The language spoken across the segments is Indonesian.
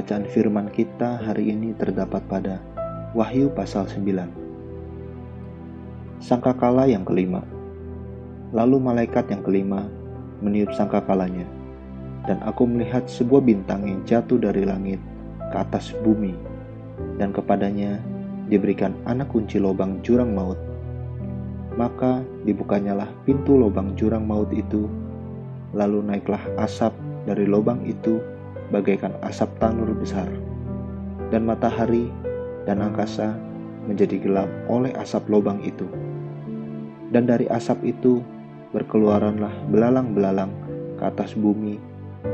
Bacaan firman kita hari ini terdapat pada Wahyu pasal 9. Sangkakala yang kelima. Lalu malaikat yang kelima meniup sangkakalanya, dan aku melihat sebuah bintang yang jatuh dari langit ke atas bumi, dan kepadanya diberikan anak kunci lubang jurang maut. Maka dibukanyalah pintu lubang jurang maut itu, lalu naiklah asap dari lubang itu bagaikan asap tanur besar, dan matahari dan angkasa menjadi gelap oleh asap lubang itu. Dan dari asap itu berkeluaranlah belalang-belalang ke atas bumi,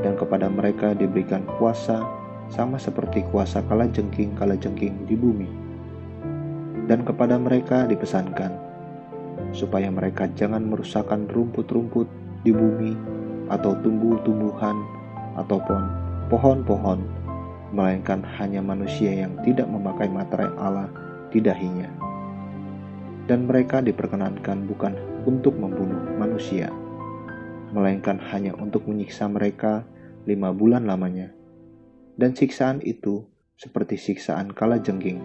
dan kepada mereka diberikan kuasa sama seperti kuasa kalajengking-kalajengking di bumi. Dan kepada mereka dipesankan supaya mereka jangan merusakkan rumput-rumput di bumi atau tumbuh-tumbuhan ataupun pohon-pohon, melainkan hanya manusia yang tidak memakai materai Allah di dahinya. Dan mereka diperkenankan bukan untuk membunuh manusia, melainkan hanya untuk menyiksa mereka 5 bulan lamanya. Dan siksaan itu seperti siksaan kalajengking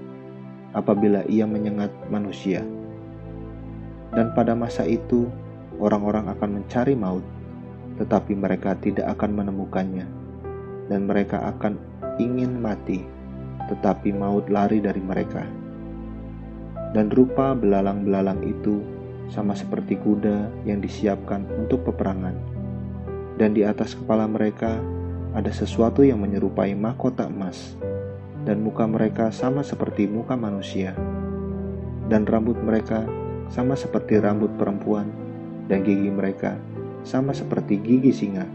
apabila ia menyengat manusia. Dan pada masa itu orang-orang akan mencari maut, tetapi mereka tidak akan menemukannya. Dan mereka akan ingin mati, tetapi maut lari dari mereka. Dan rupa belalang-belalang itu sama seperti kuda yang disiapkan untuk peperangan. Dan di atas kepala mereka ada sesuatu yang menyerupai mahkota emas, dan muka mereka sama seperti muka manusia, dan rambut mereka sama seperti rambut perempuan, dan gigi mereka sama seperti gigi singa,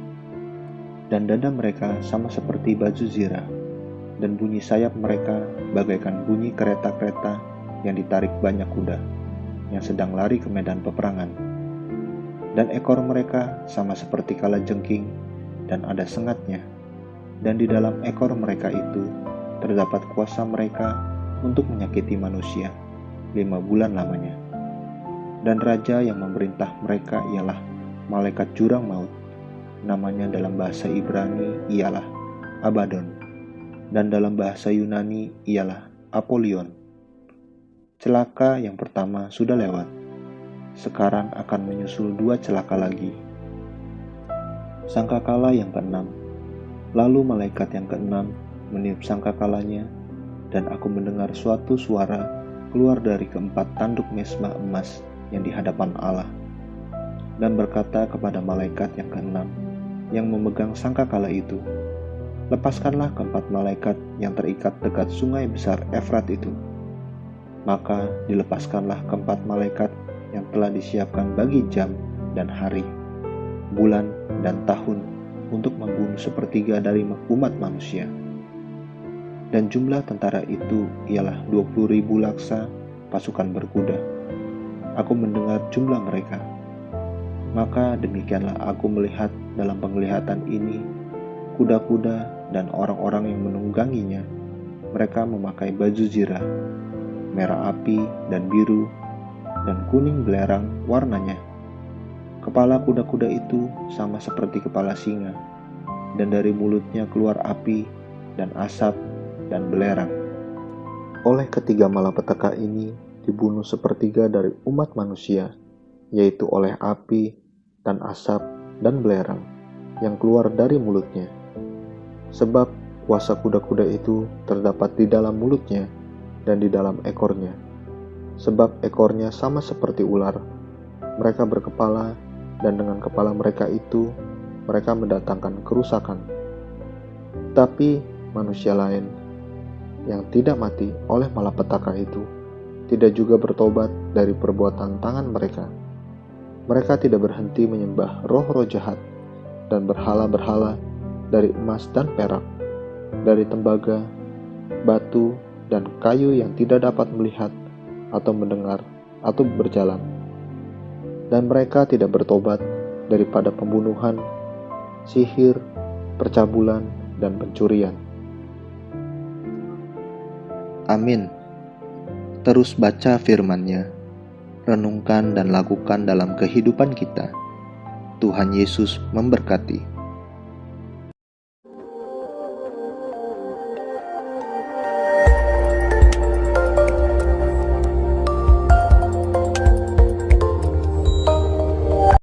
dan dada mereka sama seperti baju zirah, dan bunyi sayap mereka bagaikan bunyi kereta-kereta yang ditarik banyak kuda yang sedang lari ke medan peperangan. Dan ekor mereka sama seperti kalajengking, dan ada sengatnya, dan di dalam ekor mereka itu terdapat kuasa mereka untuk menyakiti manusia 5 bulan lamanya. Dan raja yang memerintah mereka ialah malaikat jurang maut. Namanya dalam bahasa Ibrani ialah Abaddon, dan dalam bahasa Yunani ialah Apollyon. Celaka yang pertama sudah lewat, sekarang akan menyusul 2 celaka lagi. Sangkakala yang ke-6. Lalu malaikat yang ke-6 meniup sangkakalanya, dan aku mendengar suatu suara keluar dari keempat tanduk mezbah emas yang di hadapan Allah, dan berkata kepada malaikat yang ke-6 yang memegang sangkakala itu, "Lepaskanlah keempat malaikat yang terikat dekat sungai besar Efrat itu." Maka dilepaskanlah keempat malaikat yang telah disiapkan bagi jam dan hari, bulan dan tahun, untuk membunuh sepertiga dari umat manusia. Dan jumlah tentara itu ialah 20.000 laksa pasukan berkuda. Aku mendengar jumlah mereka. Maka demikianlah aku melihat dalam penglihatan ini kuda-kuda dan orang-orang yang menungganginya. Mereka memakai baju zirah, merah api dan biru, dan kuning belerang warnanya. Kepala kuda-kuda itu sama seperti kepala singa, dan dari mulutnya keluar api dan asap dan belerang. Oleh ketiga malapetaka ini dibunuh sepertiga dari umat manusia, yaitu oleh api dan asap dan belerang yang keluar dari mulutnya. Sebab kuasa kuda-kuda itu terdapat di dalam mulutnya dan di dalam ekornya. Sebab ekornya sama seperti ular. Mereka berkepala, dan dengan kepala mereka itu mereka mendatangkan kerusakan. Tapi manusia lain yang tidak mati oleh malapetaka itu tidak juga bertobat dari perbuatan tangan mereka. Mereka tidak berhenti menyembah roh-roh jahat dan berhala-berhala dari emas dan perak, dari tembaga, batu, dan kayu yang tidak dapat melihat atau mendengar atau berjalan. Dan mereka tidak bertobat daripada pembunuhan, sihir, percabulan, dan pencurian. Amin. Terus baca firman-Nya, renungkan dan lakukan dalam kehidupan kita. Tuhan Yesus memberkati.